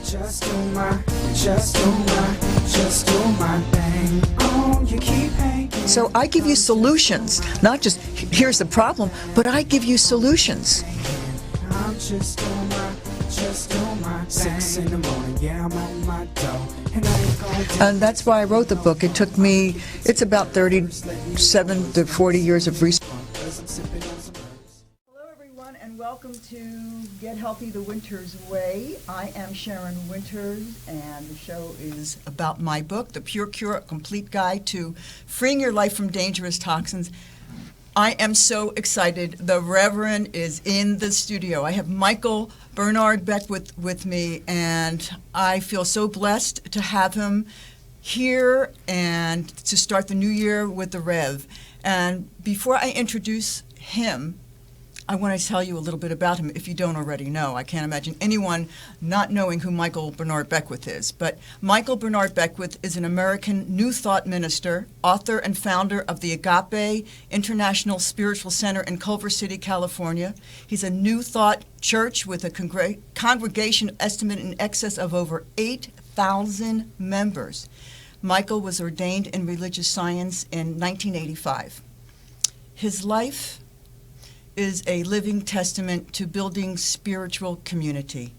Just do my thing. Oh, you keep hanging. So I give you solutions, not just here's the problem, but I give you solutions. I'm just doing my 6 in the morning, yeah, I'm on my dough. And that's why I wrote the book. It took me, it's about 37 to 40 years of research. Hello everyone and welcome to Get Healthy the Wynters Way. I am Sharyn Wynters and the show is about my book, The Pure Cure, A Complete Guide to Freeing Your Life from Dangerous Toxins. I am so excited. The Reverend is in the studio. I have Bernard Beckwith with me, and I feel so blessed to have him here and to start the new year with the Rev. And before I introduce him, I want to tell you a little bit about him if you don't already know. I can't imagine anyone not knowing who Bernard Beckwith is. But Bernard Beckwith is an American New Thought minister, author and founder of the Agape International Spiritual Center in Culver City, California. He's a New Thought church with a congregation estimate in excess of over 8,000 members. Michael was ordained in religious science in 1985. His life is a living testament to building spiritual community.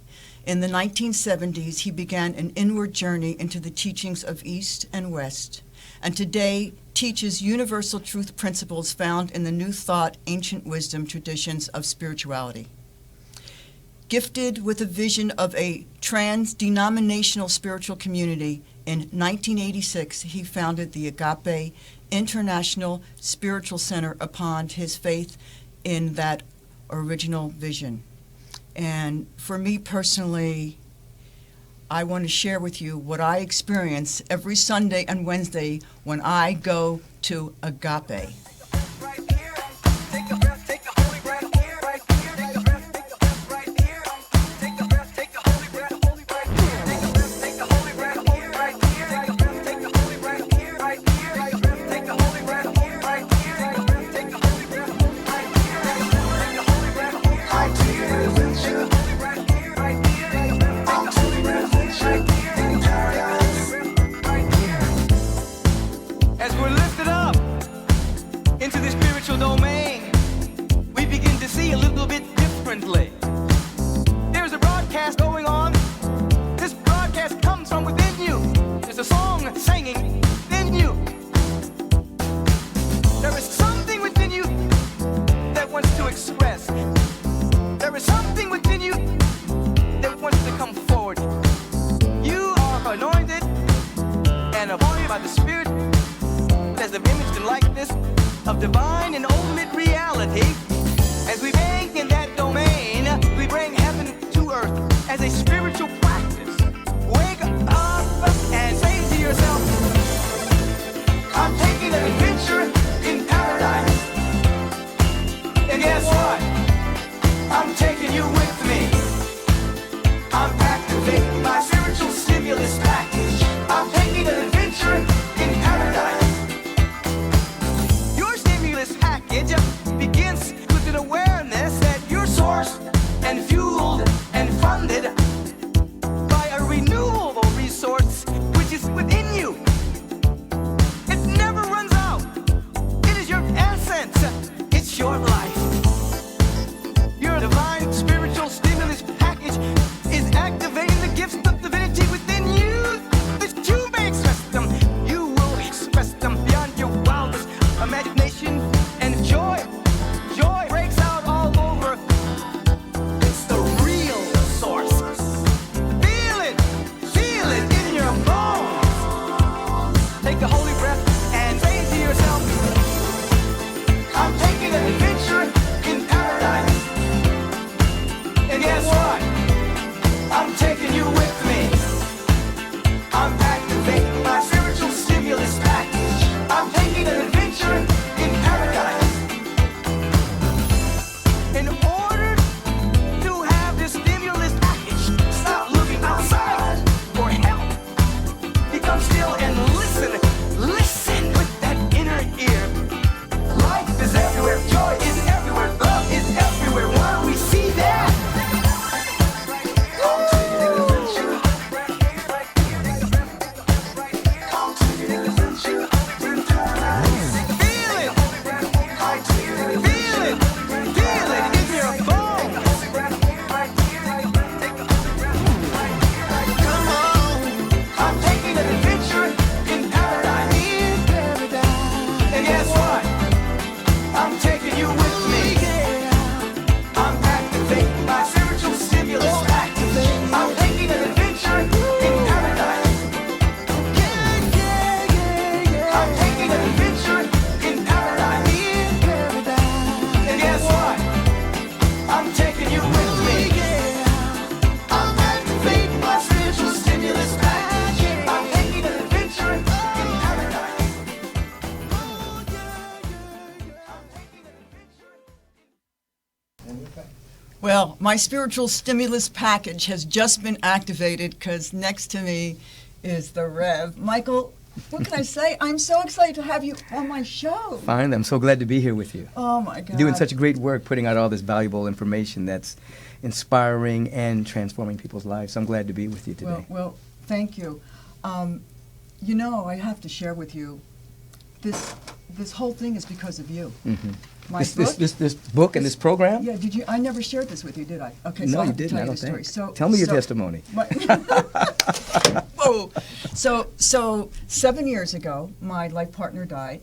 In the 1970s, he began an inward journey into the teachings of East and West, and today teaches universal truth principles found in the New Thought, ancient wisdom traditions of spirituality. Gifted with a vision of a trans-denominational spiritual community, in 1986, he founded the Agape International Spiritual Center upon his faith in that original vision. And for me personally, I want to share with you what I experience every Sunday and Wednesday when I go to Agape. As we're lifted up into the spiritual domain, we begin to see a little bit differently. There's a broadcast going on. This broadcast comes from within you. There's a song singing within you. There is something within you that wants to express. There is something within you that wants to come forward. You are anointed and appointed by the Spirit as the image and likeness of divine and ultimate reality. As we bank in that domain, we bring heaven to earth as a spiritual practice. Wake up and say to yourself, I'm taking an adventure in paradise. And guess what? I'm taking you with me. I'm activating my spiritual stimulus package. I'm taking an adventure in paradise. Begins with an awareness that you're sourced and fueled and funded Well, my spiritual stimulus package has just been activated because next to me is the Rev. Michael, what can I say? I'm so excited to have you on my show. Fine, I'm so glad to be here with you. Oh, my God. You're doing such great work putting out all this valuable information that's inspiring and transforming people's lives. So I'm glad to be with you today. Well, thank you. You know, I have to share with you, this whole thing is because of you. Mm-hmm. My This book and this program? Yeah, did you? I never shared this with you, did I? Okay, so No, I you have to didn't, tell I you don't the story. think. So, Tell me your testimony. Whoa. So 7 years ago, my life partner died,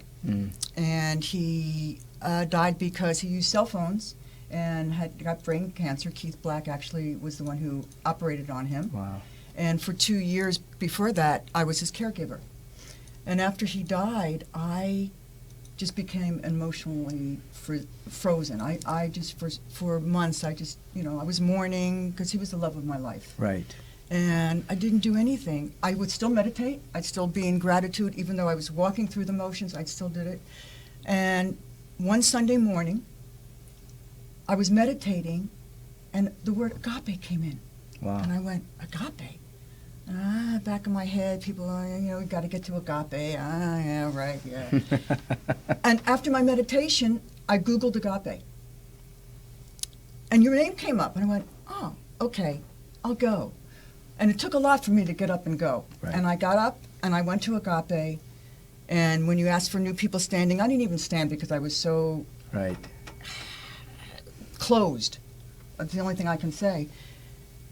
and he died because he used cell phones and had got brain cancer. Keith Black actually was the one who operated on him. Wow. And for 2 years before that, I was his caregiver. And after he died, I just became emotionally frozen. I just, for months, I just, I was mourning because he was the love of my life. Right. And I didn't do anything. I would still meditate. I'd still be in gratitude. Even though I was walking through the motions, I still did it. And one Sunday morning, I was meditating, and the word agape came in. Wow. And I went, agape? Back in my head, people, we got to get to agape. Yeah, right, yeah. And after my meditation, I Googled agape. And your name came up, and I went, oh, okay, I'll go. And it took a lot for me to get up and go. Right. And I got up, and I went to agape. And when you asked for new people standing, I didn't even stand because I was so Right. closed. That's the only thing I can say.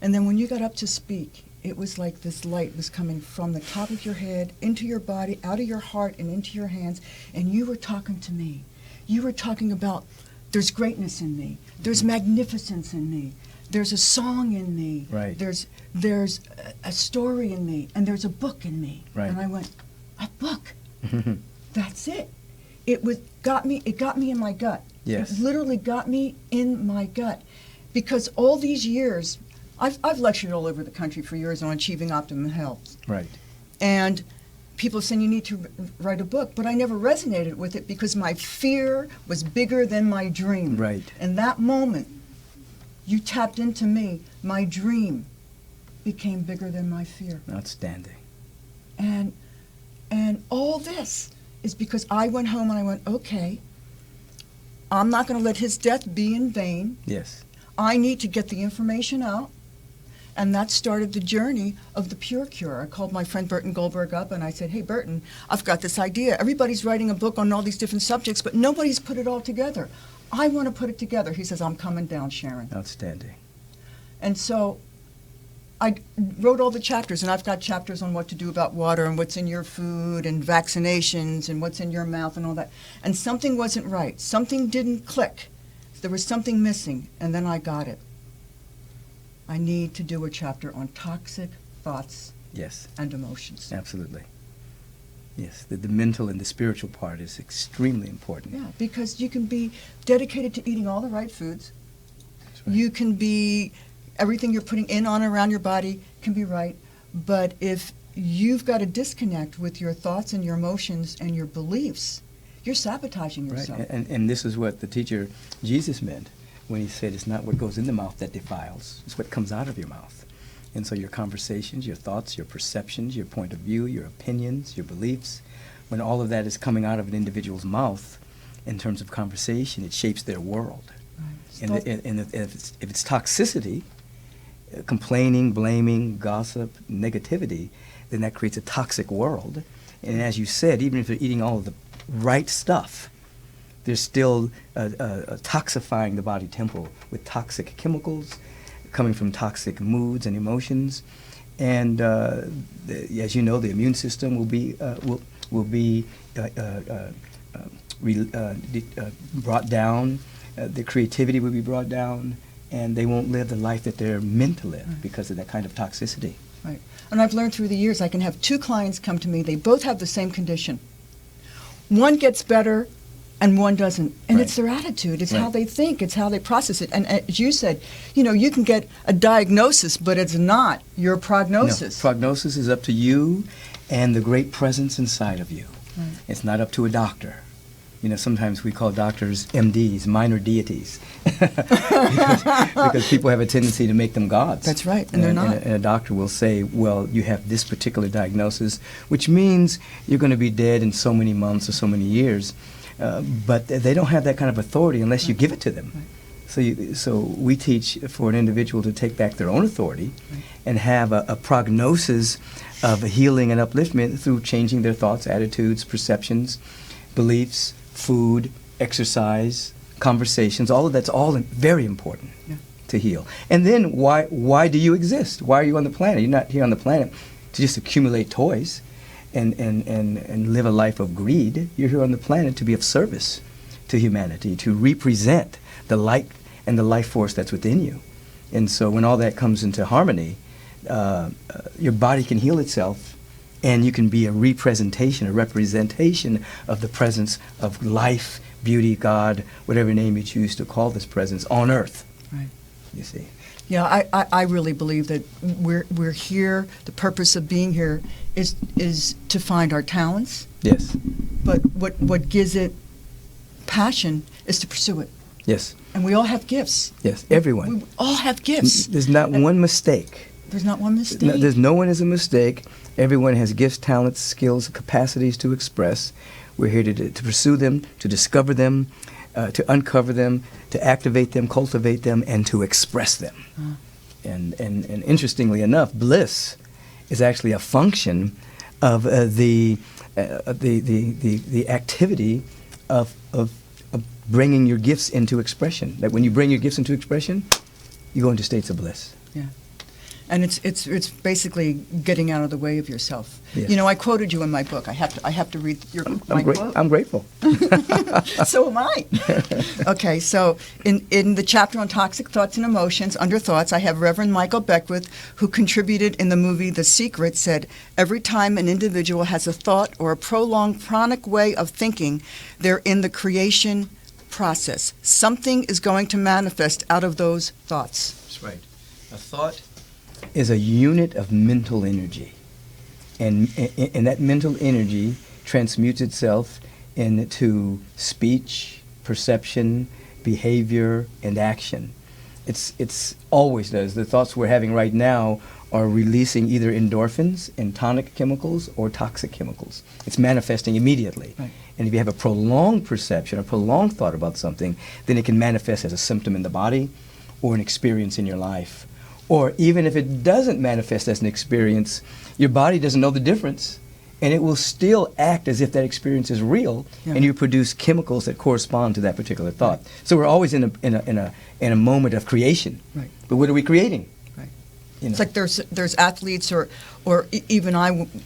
And then when you got up to speak, it was like this light was coming from the top of your head, into your body, out of your heart, and into your hands. And you were talking to me. You were talking about there's greatness in me. There's magnificence in me. There's a song in me. Right. There's a story in me. And there's a book in me. Right. And I went, a book? That's it. It got me in my gut. Yes. It literally got me in my gut. Because all these years, I've lectured all over the country for years on achieving optimum health. Right. And people saying you need to write a book, but I never resonated with it because my fear was bigger than my dream. Right. In that moment, you tapped into me. My dream became bigger than my fear. Outstanding. And all this is because I went home and I went, okay, I'm not going to let his death be in vain. Yes. I need to get the information out. And that started the journey of the Pure Cure. I called my friend Burton Goldberg up and I said, hey, Burton, I've got this idea. Everybody's writing a book on all these different subjects, but nobody's put it all together. I want to put it together. He says, I'm coming down, Sharyn. Outstanding. And so I wrote all the chapters, and I've got chapters on what to do about water and what's in your food and vaccinations and what's in your mouth and all that. And something wasn't right. Something didn't click. There was something missing, and then I got it. I need to do a chapter on toxic thoughts Yes. and emotions. Absolutely. Yes. The mental and the spiritual part is extremely important. Yeah, because you can be dedicated to eating all the right foods. That's right. You can be, everything you're putting in, on, around your body can be right. But if you've got a disconnect with your thoughts and your emotions and your beliefs, you're sabotaging yourself. Right. And this is what the teacher Jesus meant when he said it's not what goes in the mouth that defiles, it's what comes out of your mouth. And so your conversations, your thoughts, your perceptions, your point of view, your opinions, your beliefs, when all of that is coming out of an individual's mouth in terms of conversation, it shapes their world. Right. And if it's toxicity, complaining, blaming, gossip, negativity, then that creates a toxic world. And as you said, even if they're eating all of the right stuff, they're still toxifying the body temple with toxic chemicals coming from toxic moods and emotions. And as you know, the immune system will be brought down. The creativity will be brought down, and they won't live the life that they're meant to live because of that kind of toxicity. Right. And I've learned through the years, I can have two clients come to me. They both have the same condition. One gets better and one doesn't. And Right. it's their attitude. It's Right. how they think. It's how they process it. And as you said, you can get a diagnosis, but it's not your prognosis. No, prognosis is up to you and the great presence inside of you. Right. It's not up to a doctor. You know, sometimes we call doctors MDs, minor deities, because people have a tendency to make them gods. That's right, and they're not. And a doctor will say, well, you have this particular diagnosis, which means you're going to be dead in so many months or so many years. But they don't have that kind of authority unless you give it to them. Right. So we teach for an individual to take back their own authority and have a prognosis of healing and upliftment through changing their thoughts, attitudes, perceptions, beliefs, food, exercise, conversations. All of that's all very important to heal. And then why do you exist? Why are you on the planet? You're not here on the planet to just accumulate toys and live a life of greed. You're here on the planet to be of service to humanity, to represent the light and the life force that's within you. And so when all that comes into harmony, your body can heal itself, and you can be a representation of the presence of life, beauty, God, whatever name you choose to call this presence on earth. Right. You see. Yeah, I really believe that we're here. The purpose of being here is to find our talents. Yes. But what gives it passion is to pursue it. Yes. And we all have gifts. Yes, everyone. We all have gifts. There's not one mistake. There's not one mistake. There's no one is a mistake. Everyone has gifts, talents, skills, capacities to express. We're here to pursue them, to discover them, to uncover them, to activate them, cultivate them, and to express them. And interestingly enough, bliss is actually a function of the activity of bringing your gifts into expression. That when you bring your gifts into expression, you go into states of bliss. Yeah. And it's basically getting out of the way of yourself. Yes. You know, I quoted you in my book. I have to read my quote. I'm grateful. So am I. Okay, so in the chapter on toxic thoughts and emotions, under thoughts, I have Reverend Michael Beckwith, who contributed in the movie The Secret, said, every time an individual has a thought or a prolonged chronic way of thinking, they're in the creation process. Something is going to manifest out of those thoughts. That's right. A thought is a unit of mental energy, and that mental energy transmutes itself into speech, perception, behavior, and action. It's always does. The thoughts we're having right now are releasing either endorphins and tonic chemicals or toxic chemicals. It's manifesting immediately. Right. And if you have a prolonged perception, a prolonged thought about something, then it can manifest as a symptom in the body or an experience in your life. Or even if it doesn't manifest as an experience, your body doesn't know the difference, and it will still act as if that experience is real, and you produce chemicals that correspond to that particular thought. Right. So we're always in a moment of creation. Right. But what are we creating? Right. You know? It's like there's athletes or even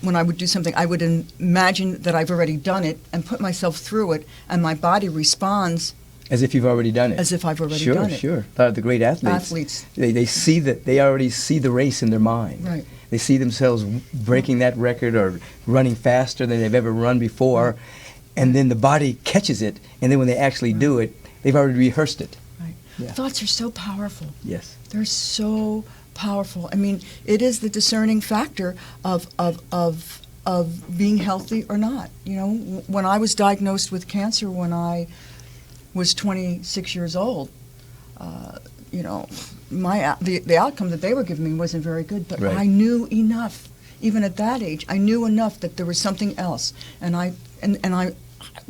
when I would do something, I would imagine that I've already done it and put myself through it, and my body responds as if you've already done it. As if I've already done it. Sure. The great athletes. They see that they already see the race in their mind. Right. They see themselves breaking that record or running faster than they've ever run before, and then the body catches it, and then when they actually do it, they've already rehearsed it. Right. Yeah. Thoughts are so powerful. Yes. They're so powerful. I mean, it is the discerning factor of being healthy or not. You know, when I was diagnosed with cancer when I was 26 years old, you know, the outcome that they were giving me wasn't very good, but right. I knew enough, even at that age, I knew enough that there was something else, and I,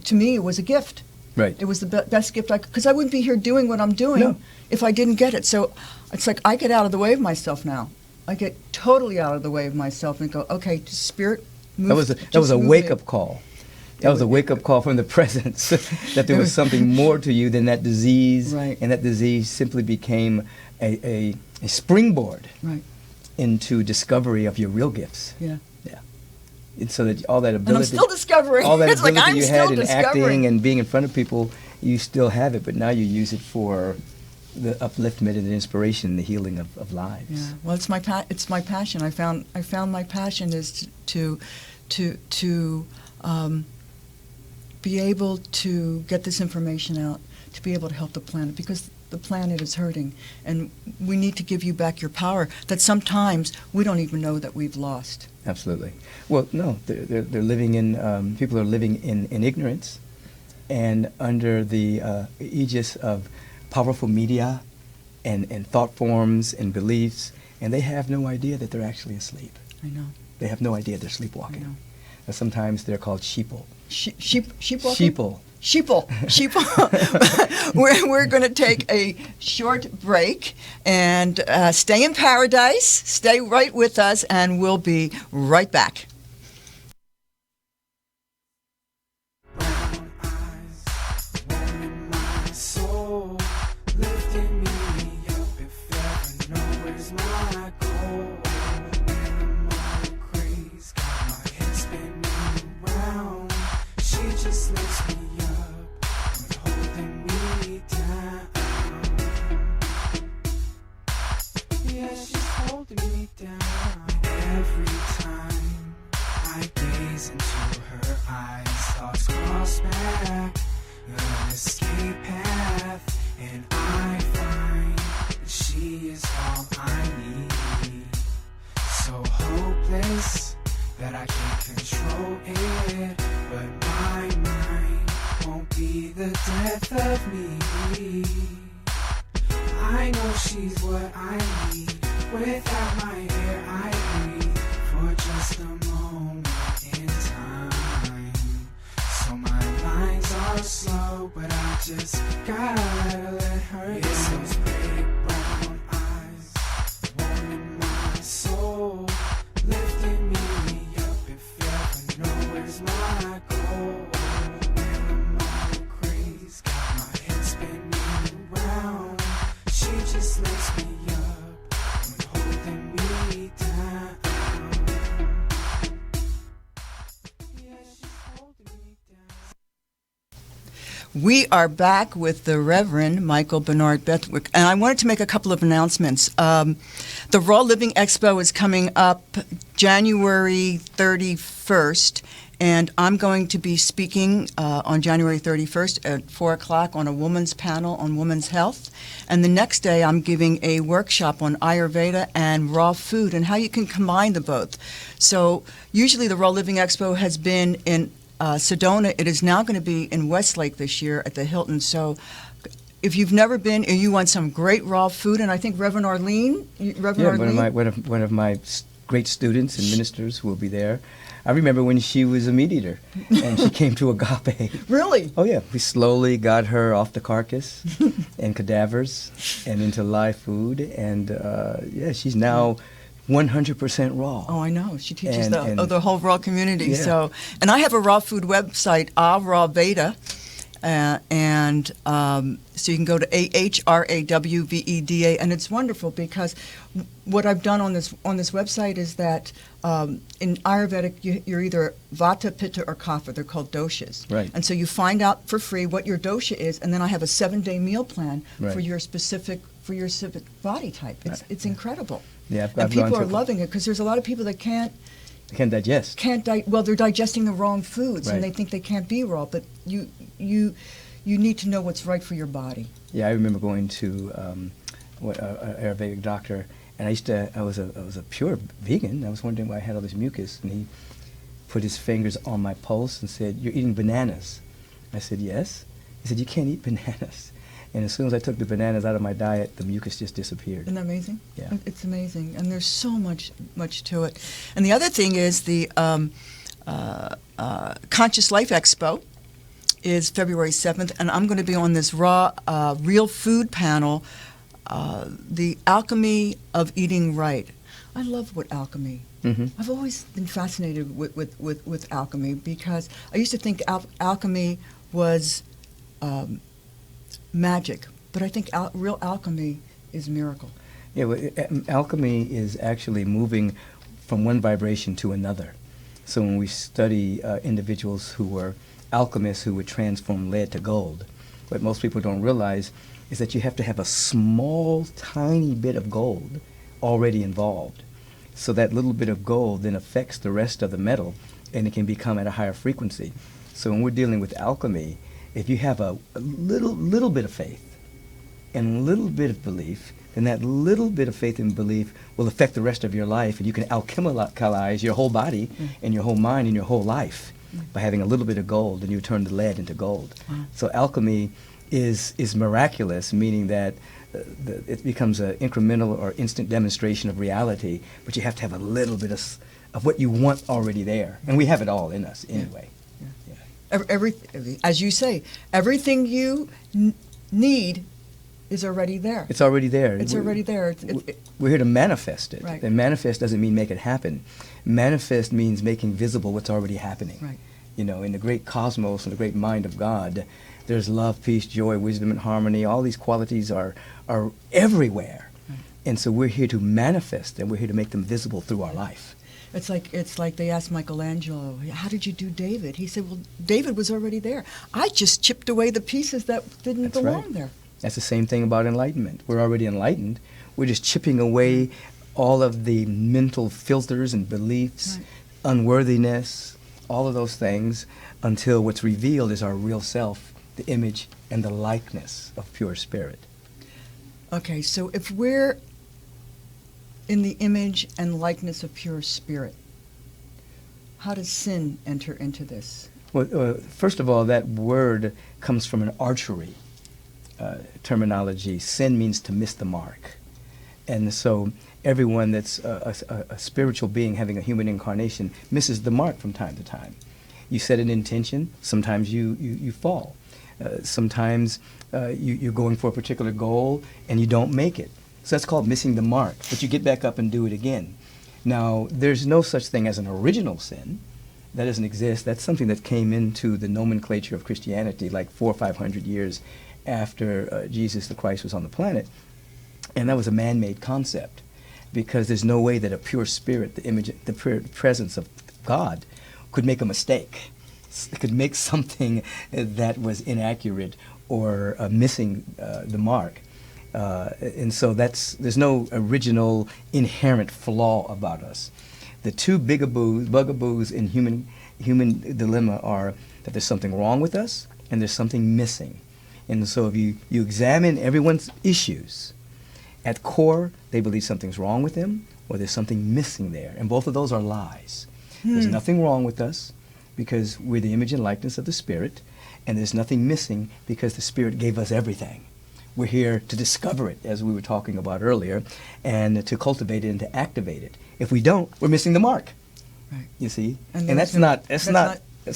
to me, it was a gift. Right. It was the best gift I could, because I wouldn't be here doing what I'm doing if I didn't get it. So it's like I get out of the way of myself now. I get totally out of the way of myself and go, okay, Spirit, move. That was a wake-up call. That was a wake-up call from the presence that there was something more to you than that disease, right. And that disease simply became a springboard right. into discovery of your real gifts. Yeah. Yeah. And so that all that ability, and I'm still discovering. all that it's ability like I'm you still had in discovering. acting and being in front of people, you still have it, but now you use it for the upliftment and the inspiration, the healing of lives. Yeah. Well, it's my passion. I found my passion is to be able to get this information out, to be able to help the planet, because the planet is hurting, and we need to give you back your power that sometimes we don't even know that we've lost. Absolutely. Well, no, they're living in, people are living in ignorance and under the aegis of powerful media and thought forms and beliefs, and they have no idea that they're actually asleep. I know. They have no idea they're I know. sleepwalking. And sometimes they're called sheeple. Sheepwalking? Sheeple. Sheeple. We're going to take a short break and stay in paradise. Stay right with us, and we'll be right back. Brown eyes, warming my soul, lifting me up. If ever know where's my goal, when I'm all crazy, got my head spinning around. She just lifts me up, when holding me down. Yeah, she's holding me down. Every time I gaze into her eyes, thoughts cross back, an escape path, and I find that she is all I need. So hopeless that I can't control it, but my mind won't be the death of me. I know she's what I need. Without my hair I breathe for just a moment in time. So my lines are slow, but I just gotta let her go. It's those big brown eyes, warming my soul, lifting me up. If you ever know where's my goal, when I'm all crazy, got my head spinning around. She just lifts me up, when holding me down. Yeah, she's holding me down. We are back with the Reverend Michael Bernard Beckwith, and I wanted to make a couple of announcements. The Raw Living Expo is coming up January 31st, and I'm going to be speaking on January 31st at 4 o'clock on a woman's panel on women's health. And the next day, I'm giving a workshop on Ayurveda and raw food and how you can combine the both. So usually the Raw Living Expo has been in Sedona. It is now going to be in Westlake this year at the Hilton. So if you've never been and you want some great raw food, and I think Reverend Arlene, One of my great students and ministers will be there. I remember when she was a meat eater and she came to Agape. Really? Oh yeah, we slowly got her off the carcass and cadavers and into live food, and yeah, she's now 100% raw. Oh, I know. She teaches And- the whole raw community. Yeah. So, and I have a raw food website, Raw Veda, so you can go to AHRAWVEDA, and it's wonderful because what I've done on this website is that in Ayurvedic you're either Vata, Pitta, or Kapha. They're called doshas. Right. And so you find out for free what your dosha is, and then I have a 7-day meal plan Right. for your specific body type. It's incredible. Yeah, And I've people gone are to- loving it because there's a lot of people that can't digest. they're digesting the wrong foods, Right. and they think they can't be raw, but you need to know what's right for your body. Yeah, I remember going to an Ayurvedic doctor, and I was a pure vegan. I was wondering why I had all this mucus, and he put his fingers on my pulse and said, "You're eating bananas." I said, "Yes." He said, "You can't eat bananas." And as soon as I took the bananas out of my diet, the mucus just disappeared. Isn't that amazing? Yeah. It's amazing, and there's so much to it. And the other thing is the Conscious Life Expo is February 7th, and I'm going to be on this raw, real food panel, the alchemy of eating right. I love what alchemy. Mhm. I've always been fascinated with alchemy because I used to think alchemy was magic, but I think real alchemy is miracle. Yeah, well, alchemy is actually moving from one vibration to another. So when we study individuals who were alchemists who would transform lead to gold, what most people don't realize is that you have to have a small, tiny bit of gold already involved. So that little bit of gold then affects the rest of the metal, and it can become at a higher frequency. So when we're dealing with alchemy, if you have a little bit of faith and a little bit of belief, then that little bit of faith and belief will affect the rest of your life, and you can alchemize your whole body and your whole mind and your whole life. by having a little bit of gold, and you turn the lead into gold. Wow. So alchemy is miraculous, meaning that it becomes an incremental or instant demonstration of reality, but you have to have a little bit of what you want already there. And we have it all in us anyway. Every, as you say, everything you need is already there. It's already there. It's already there. We're here to manifest it. Right. And manifest doesn't mean make it happen. Manifest means making visible what's already happening. Right. You know, in the great cosmos and the great mind of God, there's love, peace, joy, wisdom, and harmony. All these qualities are everywhere. Right. And so we're here to manifest them. We're here to make them visible through our life. It's like they asked Michelangelo, "How did you do David?" He said, "Well, David was already there. I just chipped away the pieces that didn't That's belong right. there." That's the same thing about enlightenment. We're already enlightened. We're just chipping away all of the mental filters and beliefs, Right. unworthiness, all of those things, until what's revealed is our real self, the image and the likeness of pure spirit. Okay, so if we're in the image and likeness of pure spirit, how does sin enter into this? Well, first of all, that word comes from an archery terminology. Sin means to miss the mark. And so everyone that's a spiritual being having a human incarnation misses the mark from time to time. You set an intention, sometimes you fall. Sometimes you're going for a particular goal and you don't make it. So that's called missing the mark, but you get back up and do it again. Now, there's no such thing as an original sin. That doesn't exist. That's something that came into the nomenclature of Christianity like 400 or 500 years after Jesus the Christ was on the planet. And that was a man-made concept, because there's no way that a pure spirit, the image, the presence of God, could make a mistake. It could make something that was inaccurate or missing the mark. And so there's no original inherent flaw about us. The two bugaboos in human dilemma are that there's something wrong with us and there's something missing. And so if you examine everyone's issues, at core, they believe something's wrong with them or there's something missing there. And both of those are lies. There's nothing wrong with us because we're the image and likeness of the Spirit, and there's nothing missing because the Spirit gave us everything. We're here to discover it, as we were talking about earlier, and to cultivate it and to activate it. If we don't, we're missing the mark. Right. You see, And and that's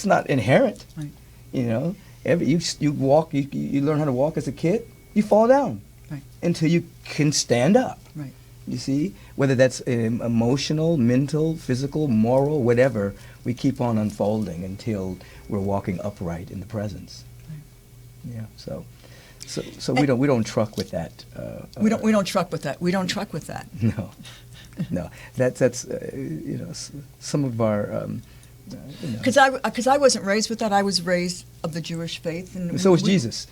not inherent. Right. You know, you learn how to walk as a kid, you fall down Right. until you can stand up. Right. You see, whether that's emotional, mental, physical, moral, whatever, we keep on unfolding until we're walking upright in the presence. Right. Yeah. So we don't truck with that. We don't truck with that. We don't truck with that. No, no. That's some of our. Because I wasn't raised with that. I was raised of the Jewish faith, and So was Jesus.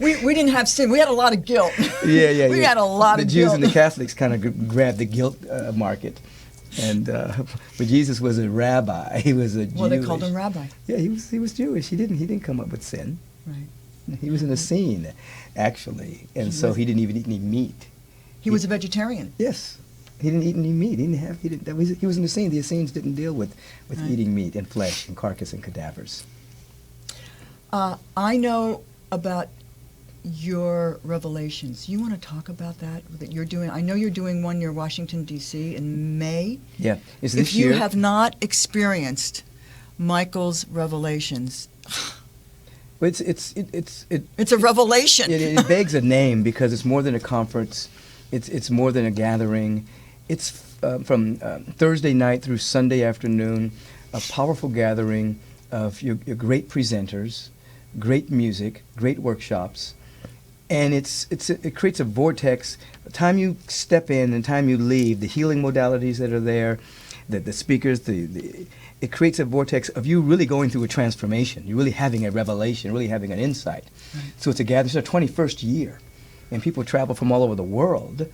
We didn't have sin. We had a lot of guilt. Yeah. We had a lot the of Jews guilt. and the Catholics kind of grabbed the guilt market, and but Jesus was a rabbi. He was a Jewish. Well, they called him rabbi. Yeah, he was Jewish. He didn't come up with sin. Right. He was in a scene, actually, and so he didn't even eat any meat. He was a vegetarian. Yes, he didn't eat any meat. He was in the scene. The Essenes didn't deal with Right. eating meat and flesh and carcass and cadavers. I know about your revelations. You want to talk about that you're doing? I know you're doing one near Washington, D.C. in May. Yeah, is If this you year? have not experienced Michael's revelations, Well, it's a revelation. it begs a name because it's more than a conference. It's more than a gathering. It's from Thursday night through Sunday afternoon, a powerful gathering of your great presenters, great music, great workshops, and it creates a vortex. The time you step in and the time you leave, the healing modalities that are there, the speakers, it creates a vortex of you really going through a transformation. You're really having a revelation, really having an insight. Right. So it's a gathering. It's our 21st year, and people travel from all over the world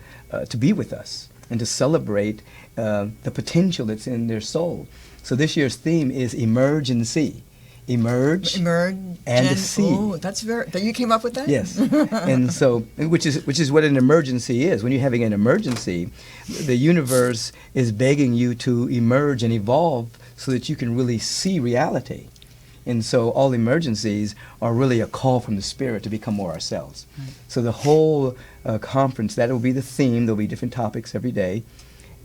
to be with us and to celebrate the potential that's in their soul. So this year's theme is Emerge and See. Emerge and see. Oh, that's that you came up with that? Yes, and so which is what an emergency is. When you're having an emergency, the universe is begging you to emerge and evolve so that you can really see reality. And so all emergencies are really a call from the Spirit to become more ourselves. Right. So the whole conference, that will be the theme. There'll be different topics every day.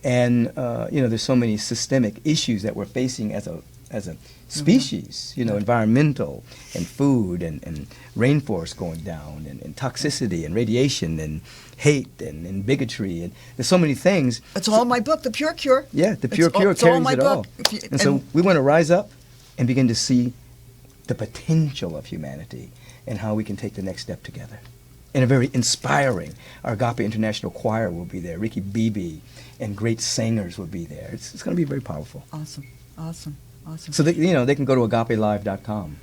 And, there's so many systemic issues that we're facing as a species, environmental and food and rainforest going down and toxicity and radiation and hate and bigotry. And there's so many things. It's all in my book, The Pure Cure. Yeah, The Pure Cure it's all carries in my it all. book. And so we want to rise up and begin to see the potential of humanity and how we can take the next step together. And a very inspiring, our Agape International Choir will be there, Ricky Beebe, and great singers will be there. It's going to be very powerful. Awesome. So they can go to agapelive.com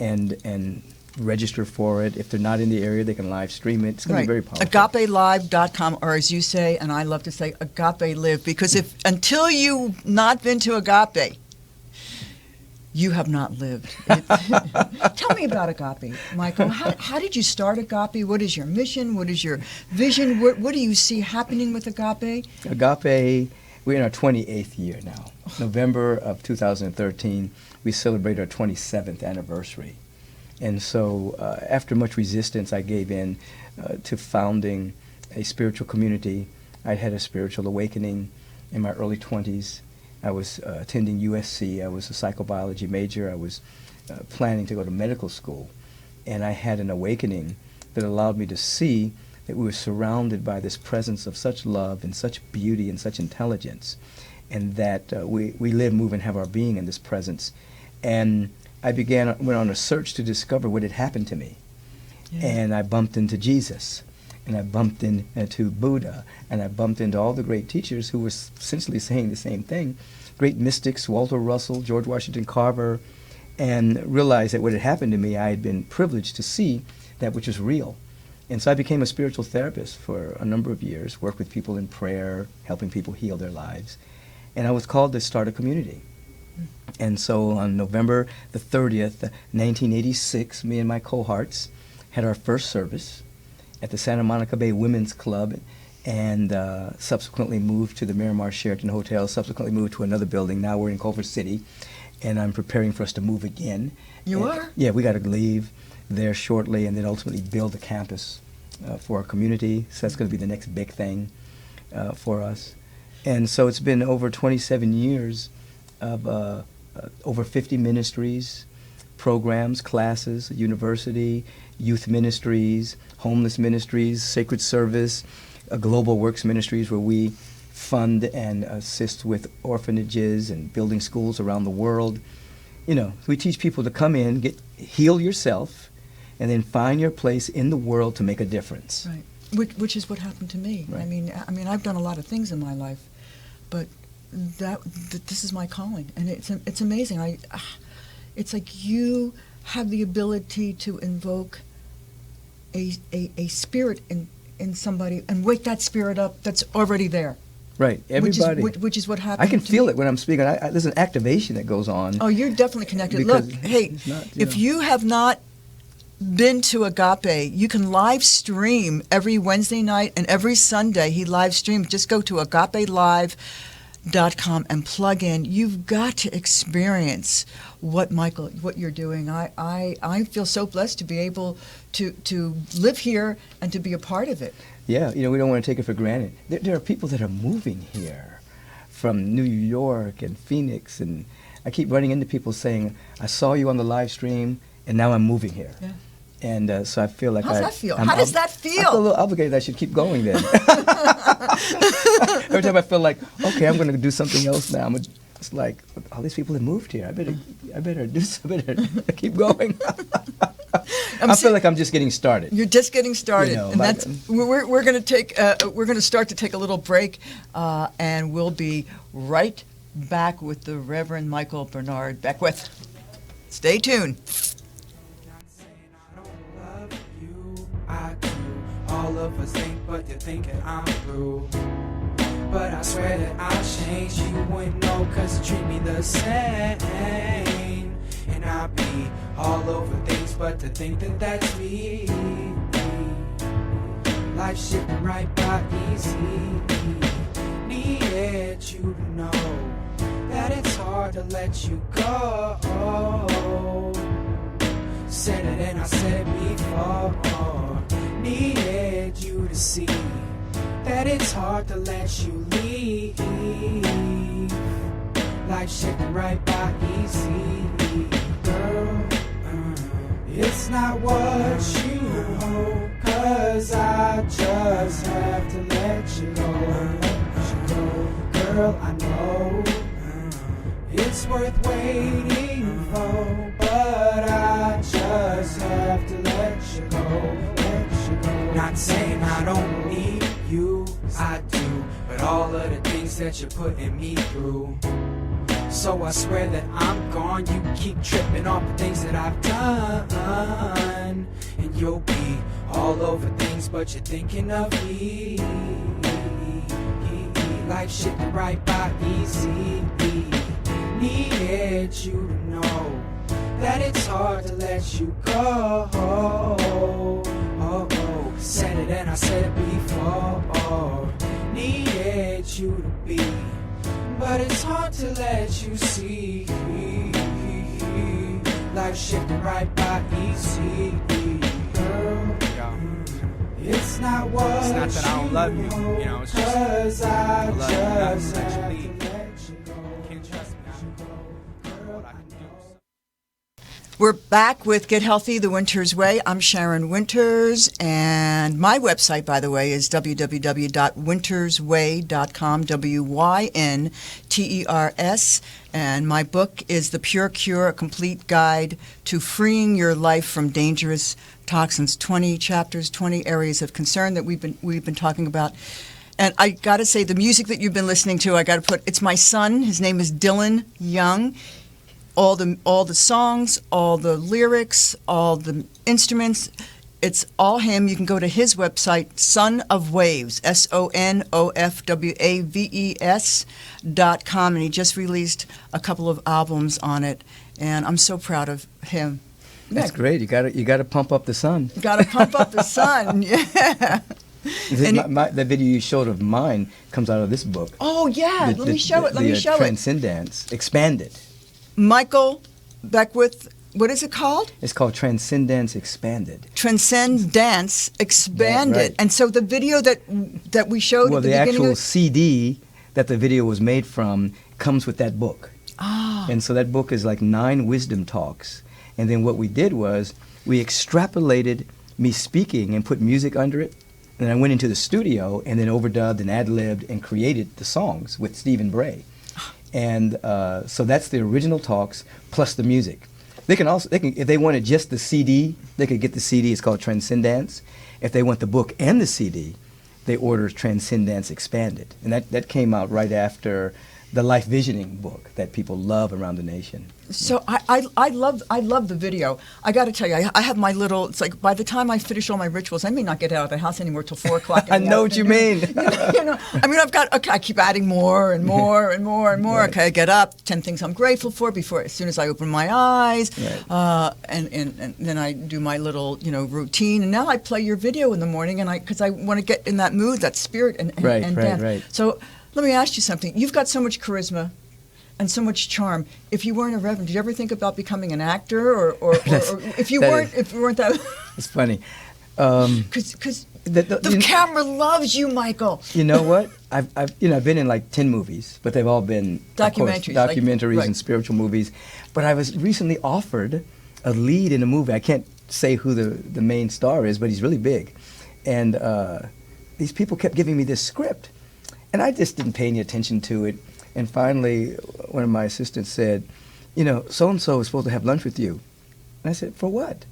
and register for it. If they're not in the area, they can live stream it. It's going to be very powerful. Agapelive.com, or as you say, and I love to say, Agape Live, because until you've not been to Agape, you have not lived. Tell me about Agape, Michael. How did you start Agape? What is your mission? What is your vision? What do you see happening with Agape? Agape, we're in our 28th year now. November of 2013, we celebrate our 27th anniversary. And so after much resistance, I gave in to founding a spiritual community. I had a spiritual awakening in my early 20s. I was attending USC. I was a psychobiology major. I was planning to go to medical school. And I had an awakening that allowed me to see that we were surrounded by this presence of such love and such beauty and such intelligence, and that we live, move, and have our being in this presence. And I went on a search to discover what had happened to me. Yeah. And I bumped into Jesus, and I bumped into Buddha, and I bumped into all the great teachers who were essentially saying the same thing, great mystics, Walter Russell, George Washington Carver, and realized that what had happened to me, I had been privileged to see that which was real. And so I became a spiritual therapist for a number of years, worked with people in prayer, helping people heal their lives. And I was called to start a community. And so on November the 30th, 1986, me and my cohorts had our first service at the Santa Monica Bay Women's Club, and subsequently moved to the Miramar Sheraton Hotel, subsequently moved to another building. Now we're in Culver City, and I'm preparing for us to move again. You are? Yeah, we got to leave there shortly and then ultimately build a campus for our community. So that's going to be the next big thing for us. And so it's been over 27 years of over 50 ministries, programs, classes, university, youth ministries, homeless ministries, sacred service, global works ministries where we fund and assist with orphanages and building schools around the world. We teach people to come in, heal yourself, and then find your place in the world to make a difference. Right, which is what happened to me. Right. I mean, I've done a lot of things in my life, but this is my calling, and it's amazing. It's like you have the ability to invoke a spirit in somebody and wake that spirit up that's already there. Right, everybody. Which is what happens. I can feel it when I'm speaking. There's an activation that goes on. Oh, you're definitely connected. Look, hey, if you have not been to Agape, you can live stream every Wednesday night and every Sunday. He live streams. Just go to agapelive.com and plug in. You've got to experience what you're doing. I feel so blessed to be able to live here and to be a part of it. Yeah, we don't want to take it for granted. There are people that are moving here from New York and Phoenix, and I keep running into people saying, I saw you on the live stream, and now I'm moving here. Yeah. And so I feel like How does that feel? I feel a little obligated. I should keep going then. Every time I feel like, okay, I'm going to do something else now. It's like, all these people have moved here. I better keep going. I feel like I'm just getting started. You're just getting started, and we're going to start to take a little break, and we'll be right back with the Reverend Michael Bernard Beckwith. Stay tuned. I do. All of us think, but you're thinking I'm through. But I swear that I'll change. You wouldn't know, cause you treat me the same. And I'll be all over things, but to think that that's me. Life shifting right by easy. Needed you to know that that it's hard to let you go. Said it and I said it before. Needed you to see that it's hard to let you leave. Life shifting right by easy, girl. It's not what you hope, 'cause I just have to let you go. Girl, I know it's worth waiting for, but I just have to let you go. Not saying I don't need you, I do, but all of the things that you're putting me through. So I swear that I'm gone, you keep tripping off the things that I've done, and you'll be all over things, but you're thinking of me. Life shifting right by easy. Needed you to know that it's hard to let you go. Said it and I said it before. Needed you to be, but it's hard to let you see. Life shifting right by easy. Girl, it's not what It's not that I don't love you, you know, it's just I I love you enough just to let you have leave. to let you go. You can't trust me. What I can do. We're back with Get Healthy the Wynters Way. I'm Sharyn Wynters, and my website, by the way, is www.wintersway.com, WYNTERS, and my book is The Pure Cure, A Complete Guide to Freeing Your Life from Dangerous Toxins. 20 chapters, 20 areas of concern that we've been talking about. And I got to say, the music that you've been listening to, I got to put, it's my son. His name is Dylan Young. All the songs, all the lyrics, all the instruments, it's all him. You can go to his website, Son of Waves, SONOFWAVES.com, and he just released a couple of albums on it, and I'm so proud of him. That's great. You got to pump up the sun. Got to pump up the sun, yeah. The video you showed of mine comes out of this book. Oh yeah, let me show it. Transcendence Expanded. Michael Beckwith, what is it called? It's called Transcendence Expanded. Transcendence Expanded. Yeah, right. And so the video that we showed Well, at the the beginning actual of CD that the video was made from comes with that book. Ah. And so that book is like 9 wisdom talks. And then what we did was we extrapolated me speaking and put music under it. And then I went into the studio and then overdubbed and ad-libbed and created the songs with Stephen Bray. And so that's the original talks plus the music. They can if they wanted just the CD, they could get the CD. It's called Transcendence. If they want the book and the CD, they order Transcendence Expanded. And that came out right after the Life Visioning book that people love around the nation. So I love the video. I got to tell you, I have my little. It's like by the time I finish all my rituals, I may not get out of the house anymore till 4 o'clock. I know what you mean. You know, I mean, I keep adding more and more and more and more. Right. Okay, I get up, 10 things I'm grateful for before, as soon as I open my eyes, Right. and then I do my little routine. And now I play your video in the morning, and because I want to get in that mood, that spirit, and dance. Right. So let me ask you something. You've got so much charisma and so much charm. If you weren't a reverend, did you ever think about becoming an actor, or if you weren't that? It's funny. Because the camera loves you, Michael. You know what? I've been in like 10 movies, but they've all been documentaries, and spiritual movies. But I was recently offered a lead in a movie. I can't say who the main star is, but he's really big. And these people kept giving me this script, and I just didn't pay any attention to it. And finally, one of my assistants said, so-and-so is supposed to have lunch with you. And I said, for what?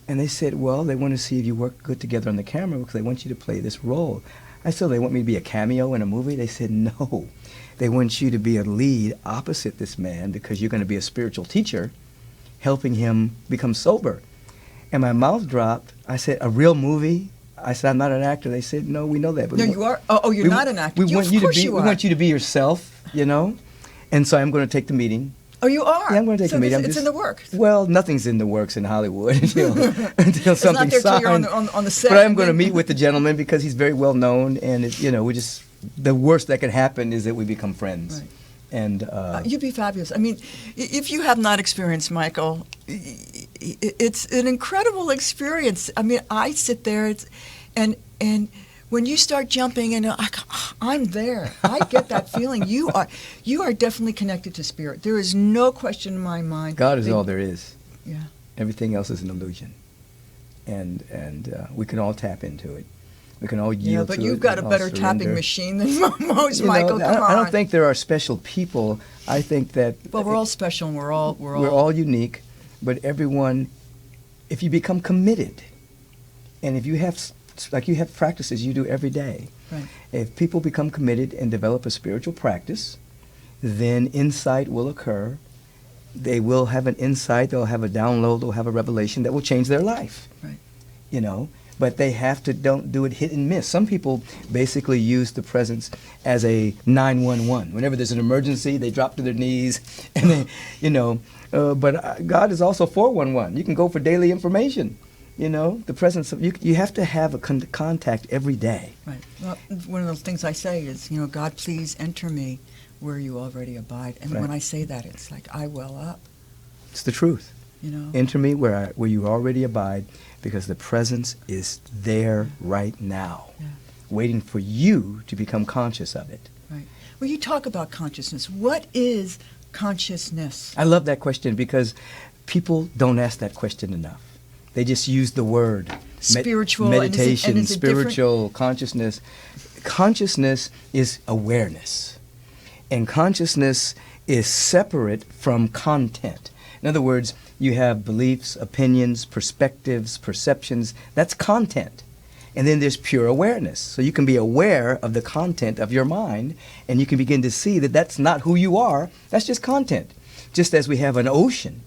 And they said, well, they want to see if you work good together on the camera because they want you to play this role. I said, they want me to be a cameo in a movie? They said, no. They want you to be a lead opposite this man because you're going to be a spiritual teacher helping him become sober. And my mouth dropped. I said, a real movie? I said, I'm not an actor. They said, no, we know that. But no, you are? Oh, you're not an actor. We want you to be yourself, And so I'm going to take the meeting. Oh, you are? Yeah, I'm going to take the meeting. It's in the works. Well, nothing's in the works in Hollywood until something's it's not there signed. Till you're on the set. But I'm going to meet with the gentleman because he's very well known, and the worst that can happen is that we become friends. Right. And you'd be fabulous. I mean, if you have not experienced Michael, it's an incredible experience. I mean, I sit there, and when you start jumping, and I'm there. I get that feeling. You are definitely connected to spirit. There is no question in my mind. God is all there is. Yeah. Everything else is an illusion, and we can all tap into it. We can all yield to it. Yeah, but you've got a better tapping machine than most, Michael. Come on. I don't think there are special people. I think that we're all special. And we're all unique, but everyone. If you become committed, and if you have practices you do every day, right. If people become committed and develop a spiritual practice, then insight will occur. They will have an insight. They'll have a download. They'll have a revelation that will change their life. Right. You know. But they have to don't do it hit and miss. Some people basically use the presence as a 911. Whenever there's an emergency, they drop to their knees, and they, But God is also 411. You can go for daily information. The presence of you have to have a contact every day. Right. Well, one of the things I say is, God, please enter me where you already abide. And right. When I say that, it's like I well up. It's the truth. Enter me where you already abide. Because the presence is there right now, waiting for you to become conscious of it. Right. Well, you talk about consciousness. What is consciousness? I love that question because people don't ask that question enough. They just use the word spiritual, meditation, and is it spiritual, consciousness. Consciousness is awareness, and consciousness is separate from content. In other words, you have beliefs, opinions, perspectives, perceptions. That's content. And then there's pure awareness. So you can be aware of the content of your mind, and you can begin to see that that's not who you are. That's just content. Just as we have an ocean.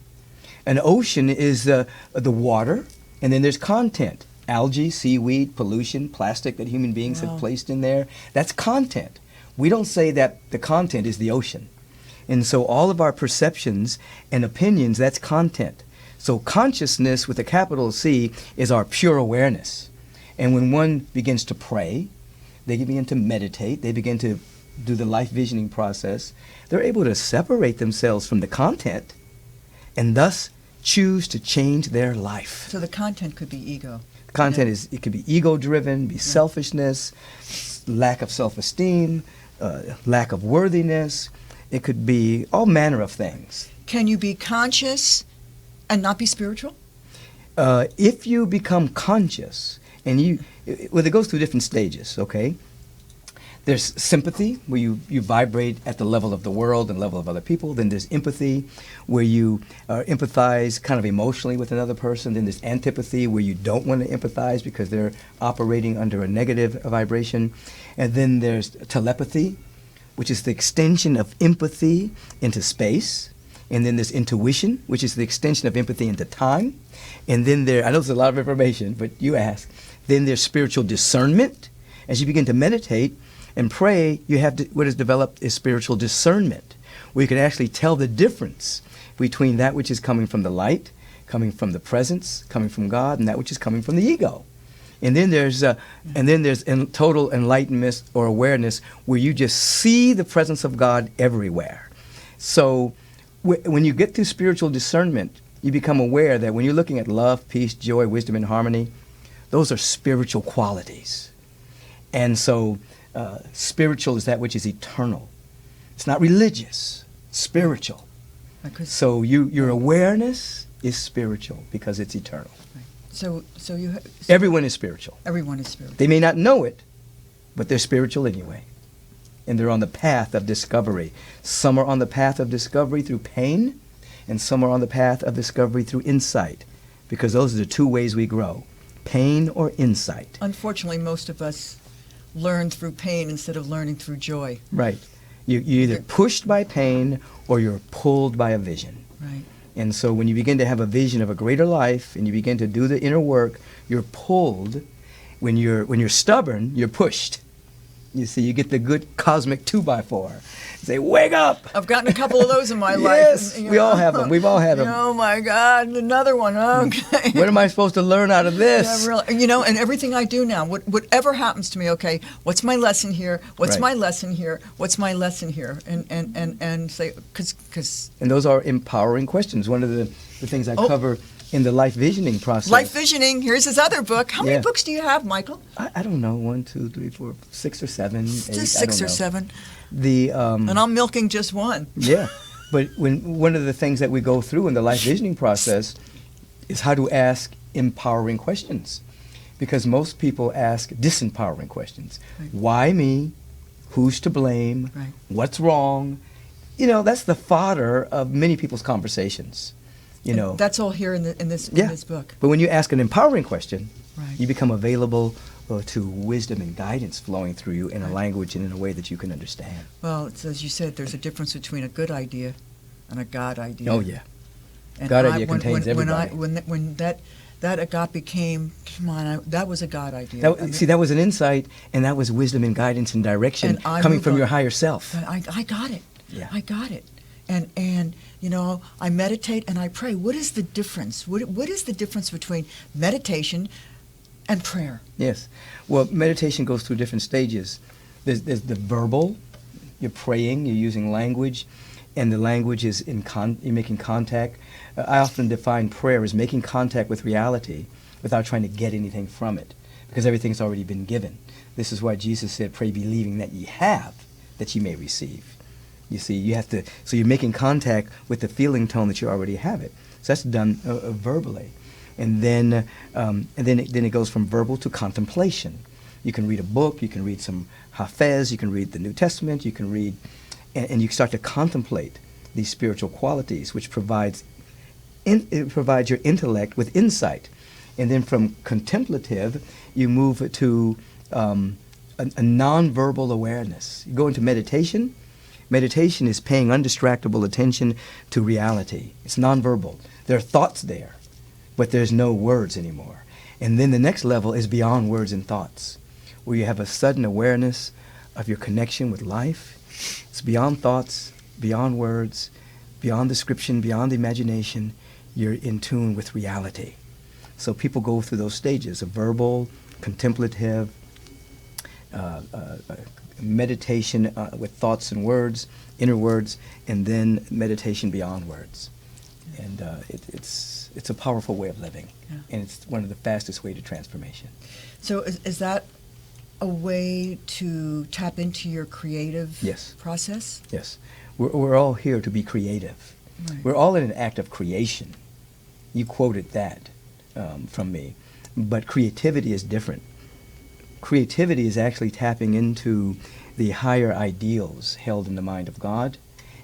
An ocean is the water, and then there's content. Algae, seaweed, pollution, plastic that human beings have placed in there. That's content. We don't say that the content is the ocean. And so all of our perceptions and opinions, that's content. So consciousness with a capital C is our pure awareness. And when one begins to pray, they begin to meditate, they begin to do the life visioning process, they're able to separate themselves from the content and thus choose to change their life. So the content could be ego. Content it could be ego-driven, be selfishness, lack of self-esteem, lack of worthiness. It could be all manner of things. Can you be conscious and not be spiritual? If you become conscious, and it goes through different stages, okay? There's sympathy, where you vibrate at the level of the world and level of other people. Then there's empathy, where you empathize kind of emotionally with another person. Then there's antipathy, where you don't want to empathize because they're operating under a negative vibration. And then there's telepathy, which is the extension of empathy into space. And then there's intuition, which is the extension of empathy into time. And then I know it's a lot of information, but you ask. Then there's spiritual discernment. As you begin to meditate and pray, you have what is developed is spiritual discernment, where you can actually tell the difference between that which is coming from the light, coming from the presence, coming from God, and that which is coming from the ego. And then there's total enlightenment or awareness, where you just see the presence of God everywhere. So when you get through spiritual discernment, you become aware that when you're looking at love, peace, joy, wisdom, and harmony, those are spiritual qualities. And so spiritual is that which is eternal. It's not religious, it's spiritual. So your awareness is spiritual because it's eternal. Everyone is spiritual. Everyone is spiritual. They may not know it, but they're spiritual anyway. And they're on the path of discovery. Some are on the path of discovery through pain, and some are on the path of discovery through insight, because those are the two ways we grow, pain or insight. Unfortunately, most of us learn through pain instead of learning through joy. Right. You're either pushed by pain or you're pulled by a vision. Right. And so when you begin to have a vision of a greater life and you begin to do the inner work, you're pulled. When you're stubborn, you're pushed. You see, you get the good cosmic 2x4. Say, wake up! I've gotten a couple of those in my life. Yes, and, we all have them. We've all had them. Oh my God, another one. Okay. What am I supposed to learn out of this? Yeah, really. And everything I do now, whatever happens to me, okay, what's my lesson here? What's Right. my lesson here? What's my lesson here? And say, because And those are empowering questions. One of the things I cover in the life visioning process. Life Visioning, here's his other book. How many Yeah. books do you have, Michael? I don't know, 1, 2, 3, 4, 6 or 7, 8. Just I 6 don't or know. 7. And I'm milking just one. Yeah, but one of the things that we go through in the life visioning process is how to ask empowering questions, because most people ask disempowering questions. Right. Why me? Who's to blame? Right. What's wrong? That's the fodder of many people's conversations. And that's all here in this book. But when you ask an empowering question, Right. you become available to wisdom and guidance flowing through you in a language and in a way that you can understand. Well, it's, as you said, there's a difference between a good idea and a God idea. Oh yeah. And God idea contains everybody. When that agape came, come on, that was a God idea. That was an insight, and that was wisdom and guidance and direction And I coming moved from on. your higher self. I got it. Yeah. I got it. And I meditate and I pray. What is the difference? What is the difference between meditation and prayer? Yes. Well, meditation goes through different stages. There's the verbal. You're praying. You're using language, and the language is you're making contact. I often define prayer as making contact with reality without trying to get anything from it, because everything's already been given. This is why Jesus said, "Pray, believing that ye have, that ye may receive." You see, you have to. So you're making contact with the feeling tone that you already have it. So that's done verbally, and then it goes from verbal to contemplation. You can read a book. You can read some Hafez. You can read the New Testament. You can read, and you start to contemplate these spiritual qualities, which provides your intellect with insight, and then from contemplative, you move to a non-verbal awareness. You go into meditation. Meditation is paying undistractable attention to reality. It's nonverbal. There are thoughts there, but there's no words anymore. And then the next level is beyond words and thoughts, where you have a sudden awareness of your connection with life. It's beyond thoughts, beyond words, beyond description, beyond imagination. You're in tune with reality. So people go through those stages of verbal, contemplative, meditation with thoughts and words, inner words, and then meditation beyond words. And it's a powerful way of living, and it's one of the fastest way to transformation. So is that a way to tap into your creative process? Yes. We're all here to be creative. Right. We're all in an act of creation. You quoted that from me. But creativity is different. Creativity is actually tapping into the higher ideals held in the mind of God,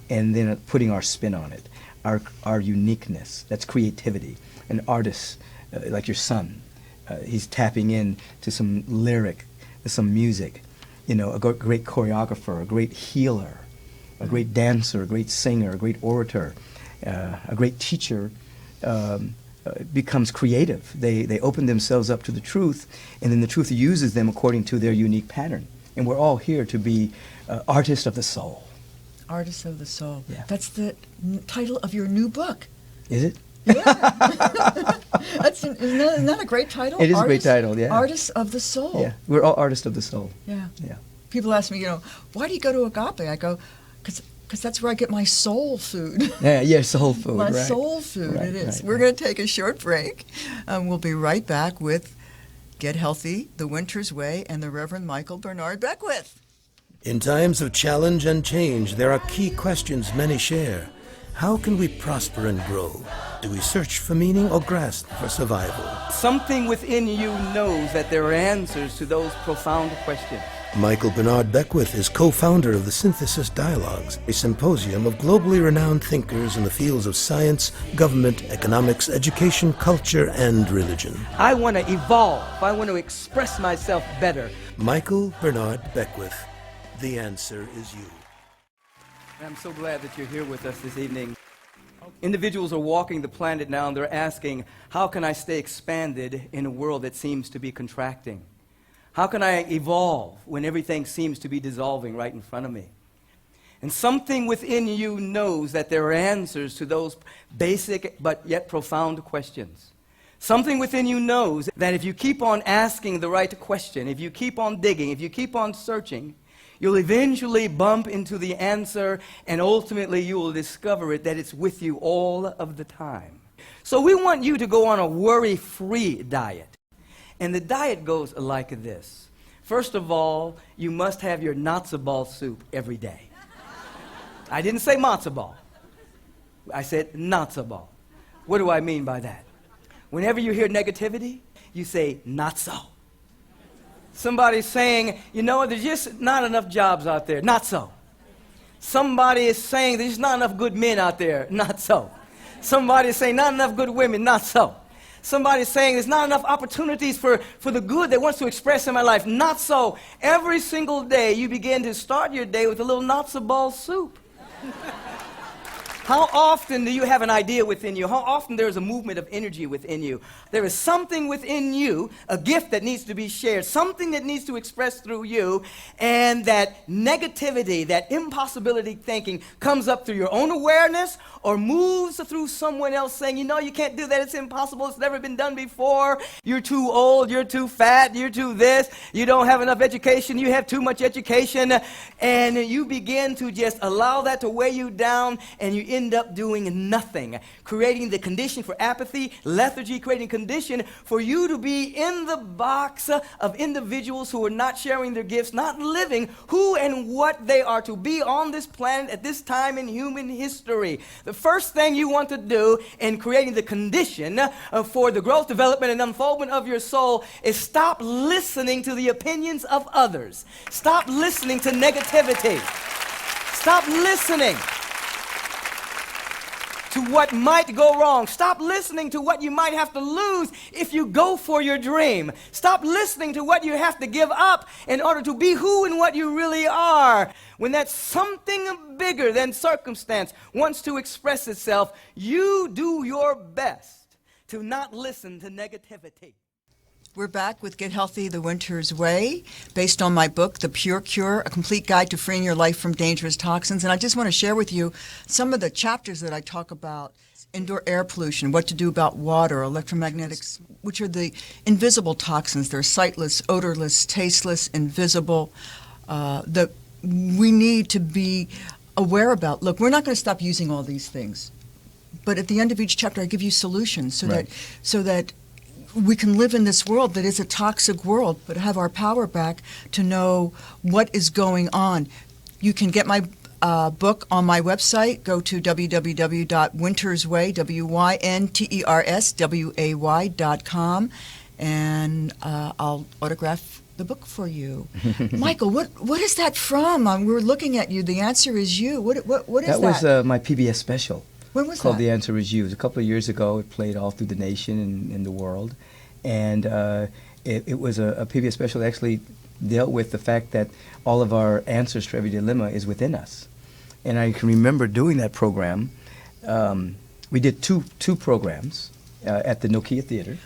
and then putting our spin on it, our uniqueness. That's creativity. An artist, like your son, he's tapping in to some lyric, some music, a great choreographer, a great healer, a great dancer, a great singer, a great orator, a great teacher, becomes creative. They open themselves up to the truth, and then the truth uses them according to their unique pattern. And we're all here to be artists of the soul. Artists of the Soul. Yeah. That's the title of your new book. Is it? Yeah. Isn't that a great title? It is a great title, yeah. Artists of the Soul. Yeah, we're all artists of the soul. Yeah. Yeah. People ask me, why do you go to Agape? I go, because that's where I get my soul food. Yeah, soul food. My right. soul food, Right, it is. right, We're going to take a short break. We'll be right back with Get Healthy, The Wynters Way, and the Reverend Michael Bernard Beckwith. In times of challenge and change, there are key questions many share. How can we prosper and grow? Do we search for meaning or grasp for survival? Something within you knows that there are answers to those profound questions. Michael Bernard Beckwith is co-founder of the Synthesis Dialogues, a symposium of globally renowned thinkers in the fields of science, government, economics, education, culture, and religion. I want to evolve. I want to express myself better. Michael Bernard Beckwith. The answer is you. I'm so glad that you're here with us this evening. Individuals are walking the planet now, and they're asking, how can I stay expanded in a world that seems to be contracting? How can I evolve when everything seems to be dissolving right in front of me? And something within you knows that there are answers to those basic but yet profound questions. Something within you knows that if you keep on asking the right question, if you keep on digging, if you keep on searching, you'll eventually bump into the answer, and ultimately you will discover it, that it's with you all of the time. So we want you to go on a worry-free diet. And the diet goes like this. First of all, you must have your matzo ball soup every day. I didn't say matzo ball. I said matzo ball. What do I mean by that? Whenever you hear negativity, you say not so. Somebody's saying, you know, there's just not enough jobs out there. Not so. Somebody is saying there's not enough good men out there. Not so. Somebody is saying not enough good women. Not so. Somebody's saying there's not enough opportunities for the good that wants to express in my life. Not so. Every single day you begin to start your day with a little matzo ball soup. How often do you have an idea within you? How often there is a movement of energy within you? There is something within you, a gift that needs to be shared, something that needs to express through you, and that negativity, that impossibility thinking comes up through your own awareness or moves through someone else saying, you know, you can't do that, it's impossible, it's never been done before, you're too old, you're too fat, you're too this, you don't have enough education, you have too much education, and you begin to just allow that to weigh you down, and you end up doing nothing, creating the condition for apathy, lethargy, creating condition for you to be in the box of individuals who are not sharing their gifts, not living who and what they are to be on this planet at this time in human history. The first thing you want to do in creating the condition for the growth, development, and unfoldment of your soul is stop listening to the opinions of others. Stop listening to negativity. Stop listening to what might go wrong. Stop listening to what you might have to lose if you go for your dream. Stop listening to what you have to give up in order to be who and what you really are. When that something bigger than circumstance wants to express itself, you do your best to not listen to negativity. We're back with Get Healthy the Wynters Way, based on my book, The Pure Cure, A Complete Guide to Freeing Your Life from Dangerous Toxins. And I just want to share with you some of the chapters that I talk about. Indoor air pollution, what to do about water, electromagnetics, which are the invisible toxins. They're sightless, odorless, tasteless, invisible, that we need to be aware about. Look, we're not going to stop using all these things. But at the end of each chapter, I give you solutions so that we can live in this world that is a toxic world, but have our power back to know what is going on. You can get my book on my website. Go to www.wintersway, WYNTERSWAY.com, and I'll autograph the book for you. Michael, what is that from? We're looking at you. The answer is you. What is that? That was my PBS special. When was called that? The Answer Is You. It was a couple of years ago. It played all through the nation and in the world. And it was a PBS special that actually dealt with the fact that all of our answers to every dilemma is within us. And I can remember doing that program. We did two programs at the Nokia Theater.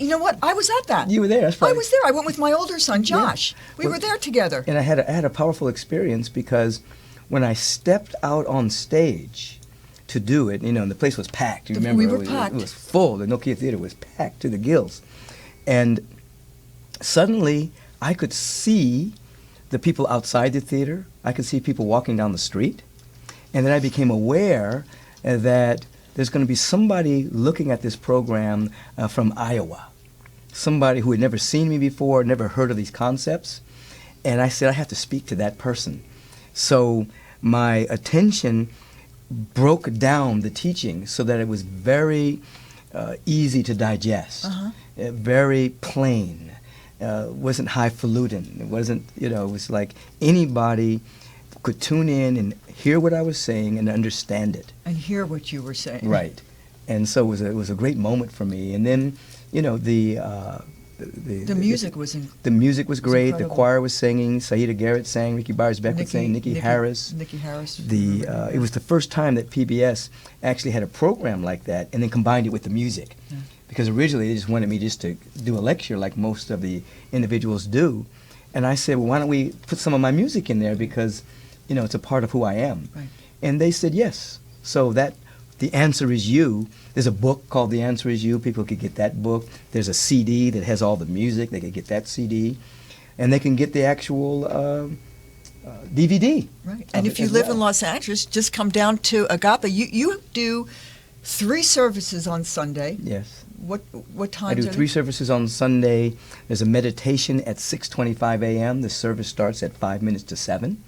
You know what? I was at that. You were there. That's right. I was there. I went with my older son, Josh. Yeah. We were there together. And I had a powerful experience because when I stepped out on stage to do it, and the place was packed. You remember? We were packed. It was full. The Nokia Theater was packed to the gills. And suddenly, I could see the people outside the theater. I could see people walking down the street. And then I became aware that there's going to be somebody looking at this program from Iowa. Somebody who had never seen me before, never heard of these concepts. And I said, I have to speak to that person. So my attention broke down the teaching so that it was very easy to digest, very plain, wasn't highfalutin. It wasn't, it was like anybody could tune in and hear what I was saying and understand it. And hear what you were saying. Right. And so it was a great moment for me. And then, the music was the music was great. incredible. The choir was singing. Saida Garrett sang. Ricky Beckwith sang. Nikki Harris. Nikki Harris. It was the first time that PBS actually had a program like that, and then combined it with the music. Yeah. because originally they just wanted me just to do a lecture like most of the individuals do. And I said, well, why don't we put some of my music in there because, you know, it's a part of who I am. Right. And they said yes. So that The Answer Is You, there's a book called The Answer Is You. People could get that book. There's a CD that has all the music. They could get that CD. And they can get the actual DVD. Right. And if you live in Los Angeles, just come down to Agape. You do 3 services on Sunday. Yes. What times I do are 3 they? services on Sunday. There's a meditation at 6:25 a.m. The service starts at 5 minutes to 7.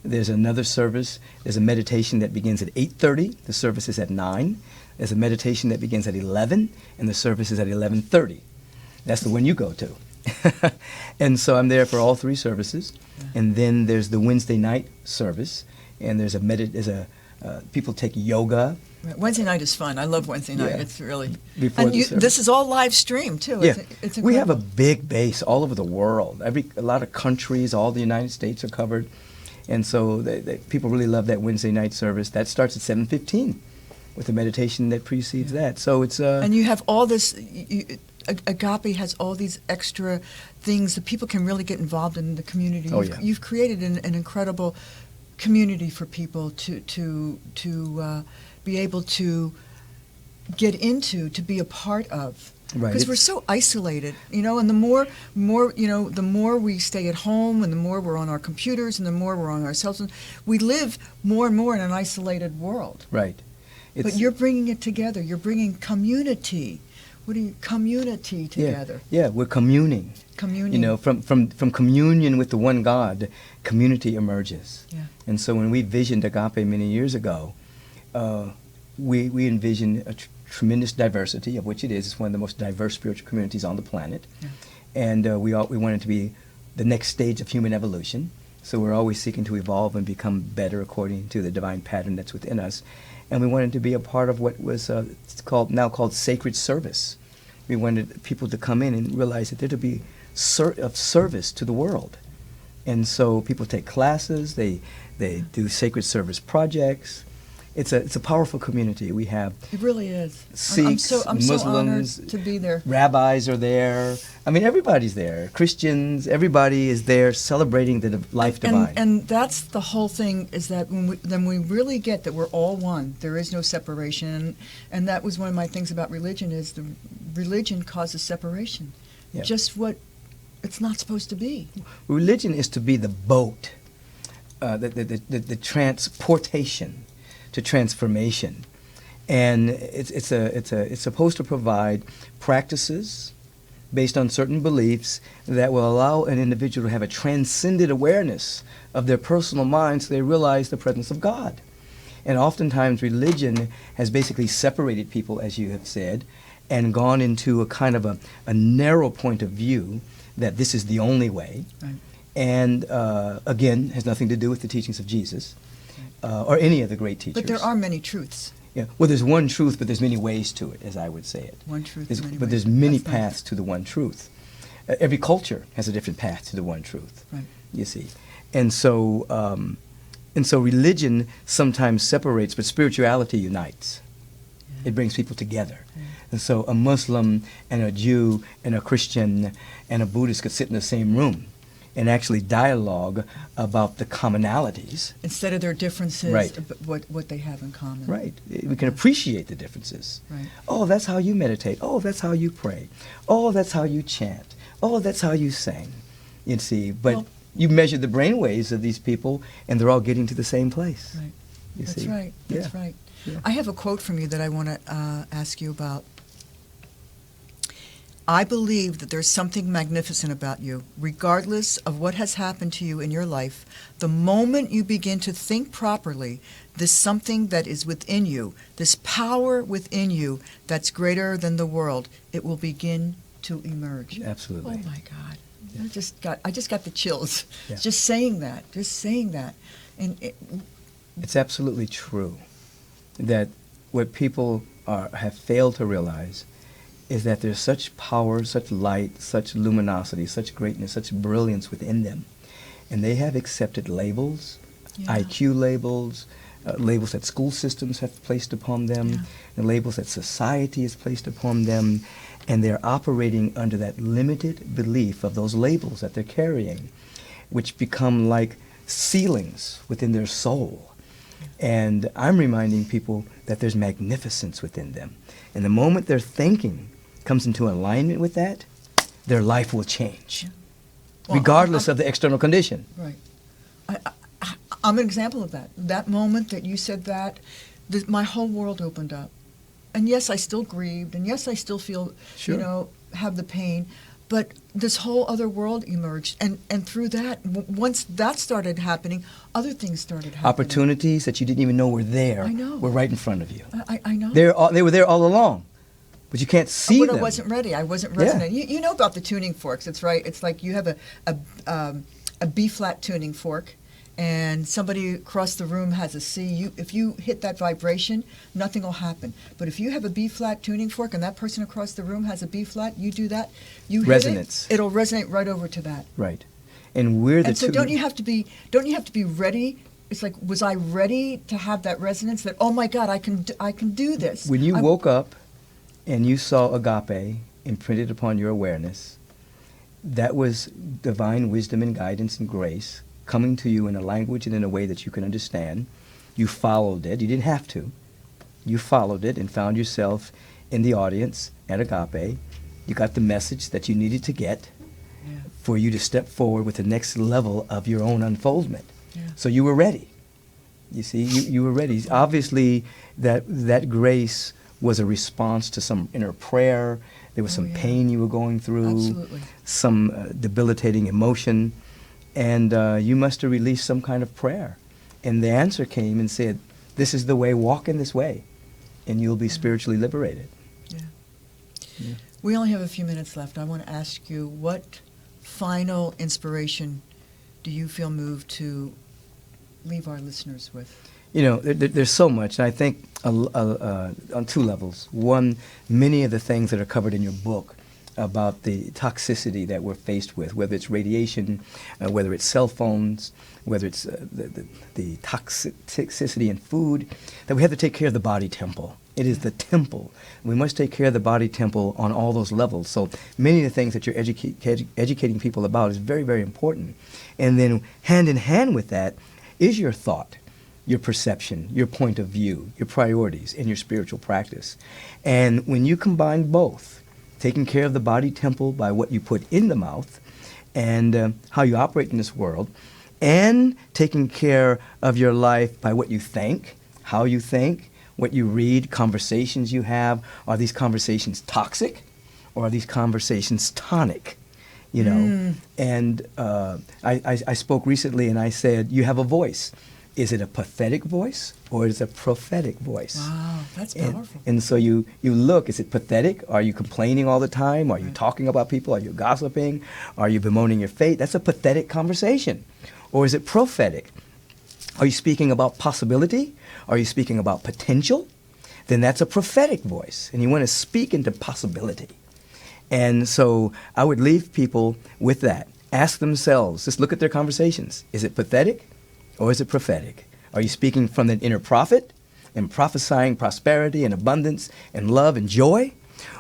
There's another service. There's a meditation that begins at 8:30. The service is at 9. There's a meditation that begins at 11, and the service is at 11:30. That's the one you go to. And so I'm there for all 3 services. And then there's the Wednesday night service, and there's people take yoga. Right. Wednesday night is fun. I love Wednesday night. Yeah. It's really Before and the service. this is all live streamed too. Yeah, It's we have a incredible. big base all over the world. A lot of countries, all the United States are covered, and so people really love that Wednesday night service. That starts at 7:15, with the meditation that precedes that. So it's And you have all this. Agape has all these extra things that people can really get involved in the community. Oh, yeah. You've created an incredible community for people to be able to get into, to be a part of. Right. Because we're so isolated, you know, and the more the more we stay at home, and the more we're on our computers, and the more we're on our cell phones, we live more and more in an isolated world. right. But you're bringing it together. You're bringing community. Community together. Yeah, we're communing. Communion. You know, from communion with the one God, community emerges. Yeah. And so when we visioned Agape many years ago, we envisioned a tremendous diversity, of which it is. It's one of the most diverse spiritual communities on the planet. Yeah. And we wanted to be the next stage of human evolution. So we're always seeking to evolve and become better according to the divine pattern that's within us. And we wanted to be a part of what was now called sacred service. We wanted people to come in and realize that they're to be of service to the world. And so people take classes, they do sacred service projects. It's a powerful community. We have It really is. Sikhs, I'm so Muslims, honored to be there. rabbis are there. I mean, everybody's there. Christians, everybody is there celebrating the life divine. And that's the whole thing, is that when we really get that we're all one, there is no separation. And that was one of my things about religion, is the religion causes separation. Yeah. Just what it's not supposed to be. Religion is to be the boat, the transportation to transformation, and it's supposed to provide practices based on certain beliefs that will allow an individual to have a transcendent awareness of their personal mind, so they realize the presence of God. And oftentimes religion has basically separated people, as you have said, and gone into a kind of a narrow point of view that this is the only way. Right. And again, has nothing to do with the teachings of Jesus or any of the great teachers. But there are many truths. Yeah. Well, there's one truth, but there's many ways to it, as I would say it. One truth, There's- many but ways. there's many That's nice. paths to the one truth. Every culture has a different path to the one truth. Right. You see, and so religion sometimes separates, but spirituality unites. Yeah. It brings people together. And so a Muslim and a Jew and a Christian and a Buddhist could sit in the same room and actually dialogue about the commonalities. Instead of their differences, Right. what they have in common. Right. We can appreciate the differences. Right. Oh, that's how you meditate. Oh, that's how you pray. Oh, that's how you chant. Oh, that's how you sing. You see, but Well- you measure the brain waves of these people, and they're all getting to the same place. Right. You That's see? right. That's Yeah. right. Yeah. I have a quote from you that I want to ask you about. I believe that there's something magnificent about you, regardless of what has happened to you in your life. The moment you begin to think properly, this something that is within you, this power within you that's greater than the world, it will begin to emerge. Absolutely. Oh my God! I just got the chills. Yeah. Just saying that. And It's absolutely true that what people have failed to realize is that there's such power, such light, such luminosity, such greatness, such brilliance within them. And they have accepted labels, Yeah. IQ labels, labels that school systems have placed upon them, the labels that society has placed upon them, and they're operating under that limited belief of those labels that they're carrying, which become like ceilings within their soul. And I'm reminding people that there's magnificence within them. And the moment their thinking comes into alignment with that, their life will change, regardless of the external condition. Right. I'm an example of that. That moment that you said that, my whole world opened up. And yes, I still grieved, and yes, I still feel, Sure. Have the pain, but this whole other world emerged. And through that, once that started happening, other things started happening. Opportunities that you didn't even know were there I know. were right in front of you. I know. They were there all along, but you can't see But them. I wasn't ready. I wasn't Yeah. resonating. You know about the tuning forks. It's right. It's like you have a B-flat tuning fork, and somebody across the room has a C. If you hit that vibration, nothing will happen. But if you have a B-flat tuning fork and that person across the room has a B-flat, you do that, you hit Resonance. it'll resonate right over to that. Right. And we're the And so two. don't you have to be ready? It's like, was I ready to have that resonance that, oh my God, I can do this? When you woke up and you saw agape imprinted upon your awareness, that was divine wisdom and guidance and grace coming to you in a language and in a way that you can understand. You followed it. You didn't have to. You followed it and found yourself in the audience at Agape. You got the message that you needed to get for you to step forward with the next level of your own unfoldment. Yeah. So you were ready. You see, you were ready. Obviously, that grace was a response to some inner prayer. There was some pain you were going through, Absolutely. some debilitating emotion, and you must have released some kind of prayer. And the answer came and said, this is the way, walk in this way, and you'll be spiritually liberated. Yeah. We only have a few minutes left. I want to ask you, what final inspiration do you feel moved to leave our listeners with? You know, there's so much, and I think on two levels. One, many of the things that are covered in your book about the toxicity that we're faced with, whether it's radiation, whether it's cell phones, whether it's the toxicity in food, that we have to take care of the body temple. It is the temple. We must take care of the body temple on all those levels. So many of the things that you're educating people about is very, very important. And then hand in hand with that is your thought, your perception, your point of view, your priorities, and your spiritual practice. And when you combine both, taking care of the body temple by what you put in the mouth and how you operate in this world, and taking care of your life by what you think, how you think, what you read, conversations you have. Are these conversations toxic, or are these conversations tonic? You know, and I spoke recently and I said, you have a voice. Is it a pathetic voice or is it a prophetic voice? Wow, that's powerful. And so you look, is it pathetic? Are you complaining all the time? Are you talking about people? Are you gossiping? Are you bemoaning your fate? That's a pathetic conversation. Or is it prophetic? Are you speaking about possibility? Are you speaking about potential? Then that's a prophetic voice. And you want to speak into possibility. And so I would leave people with that. Ask themselves, just look at their conversations. Is it pathetic or is it prophetic? Are you speaking from the inner prophet and prophesying prosperity and abundance and love and joy?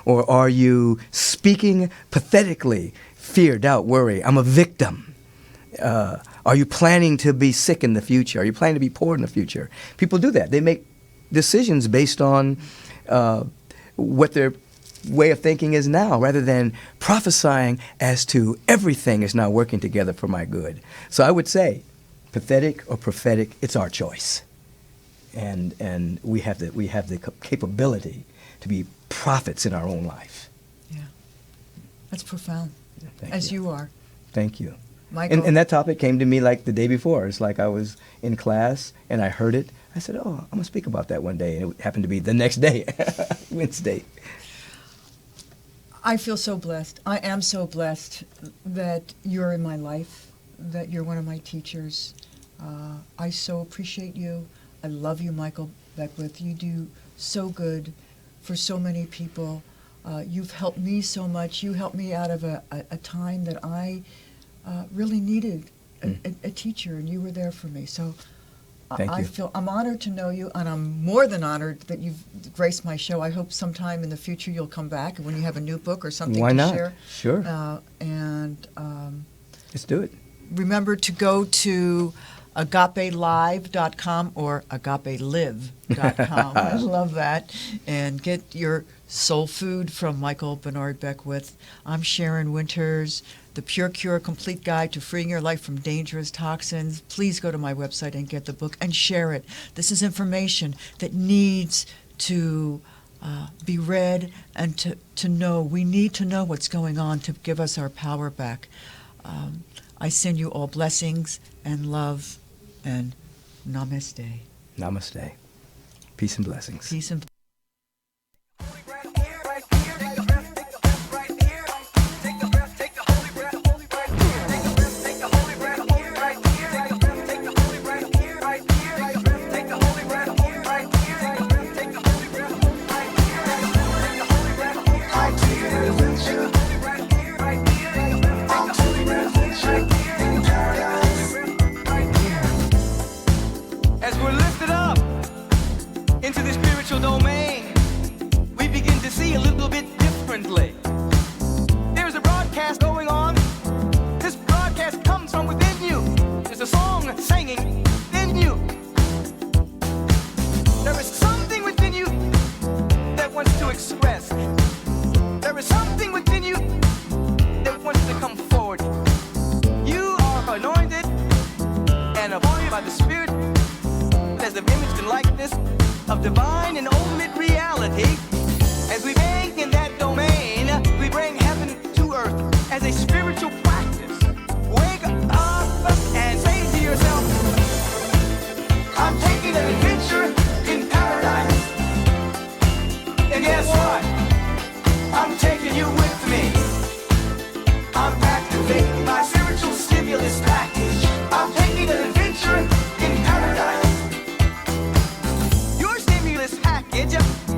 Or are you speaking pathetically, fear, doubt, worry? I'm a victim. Are you planning to be sick in the future? Are you planning to be poor in the future? People do that. They make decisions based on what their way of thinking is now, rather than prophesying as to everything is now working together for my good. So I would say, pathetic or prophetic, it's our choice. And we have the capability to be prophets in our own life. Yeah. That's profound. Thank As you are. Thank you. Michael. And that topic came to me like the day before. It's like I was in class and I heard it. I said, oh, I'm going to speak about that one day. And it happened to be the next day, Wednesday. I feel so blessed. I am so blessed that you're in my life, that you're one of my teachers. I so appreciate you. I love you, Michael Beckwith. You do so good for so many people. You've helped me so much. You helped me out of a time that I really needed a teacher, and you were there for me. So Thank I you. I'm honored to know you, and I'm more than honored that you've graced my show. I hope sometime in the future you'll come back when you have a new book or something Why to not? share. Sure. Let's do it. Remember to go to agapelive.com or agapelive.com. I love that. And get your soul food from Michael Bernard Beckwith. I'm Sharyn Wynters, The Pure Cure, Complete Guide to Freeing Your Life from Dangerous Toxins. Please go to my website and get the book and share it. This is information that needs to be read and to know. We need to know what's going on to give us our power back. I send you all blessings and love and namaste. Namaste. Peace and blessings. Peace and As we're lifted up into the spiritual domain, we begin to see a little bit differently. There's a broadcast going on. This broadcast comes from within you. There's a song singing in you. There is something within you that wants to express. There is something within you that wants to come forward. You are anointed and appointed by the Spirit as the image and likeness of divine and ultimate reality. As we bang in that domain, we bring heaven to earth as a spiritual practice. Wake up and say to yourself, I'm taking an adventure in paradise. And guess what? I'm taking you with me. I'm activating my spiritual stimulus package. I'm taking an adventure in paradise.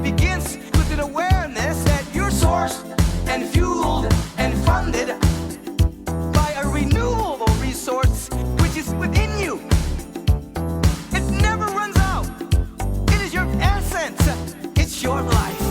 Begins with an awareness that you're sourced and fueled and funded by a renewable resource which is within you. It never runs out. It is your essence. It's your life.